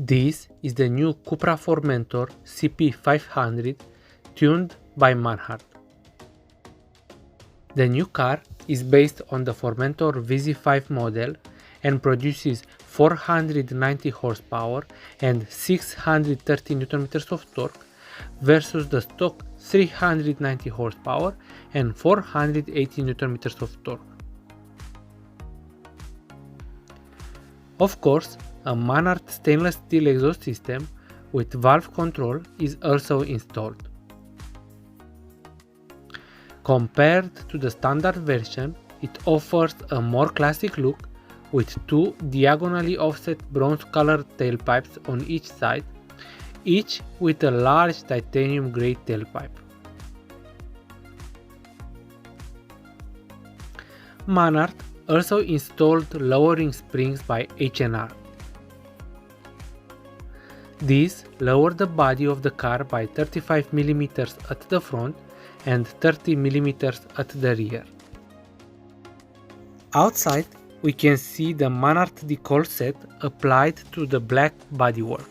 This is the new Cupra Formentor CP500 tuned by Manhart. The new car is based on the Formentor VZ5 model and produces 490 horsepower and 630 Nm of torque versus the stock 390 horsepower and 480 Nm of torque. Of course, a Manhart stainless steel exhaust system with valve control is also installed. Compared to the standard version, it offers a more classic look with two diagonally offset bronze colored tailpipes on each side, each with a large titanium grey tailpipe. Manhart also installed lowering springs by H&R. These lower the body of the car by 35 mm at the front and 30 mm at the rear. Outside, we can see the Manhart decal set applied to the black bodywork.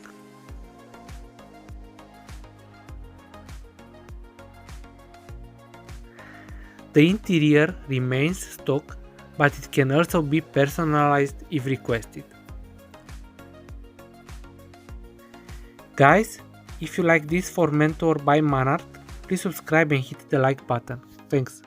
The interior remains stock, but it can also be personalized if requested. Guys, if you like this Formentor by Manhart, please subscribe and hit the like button. Thanks.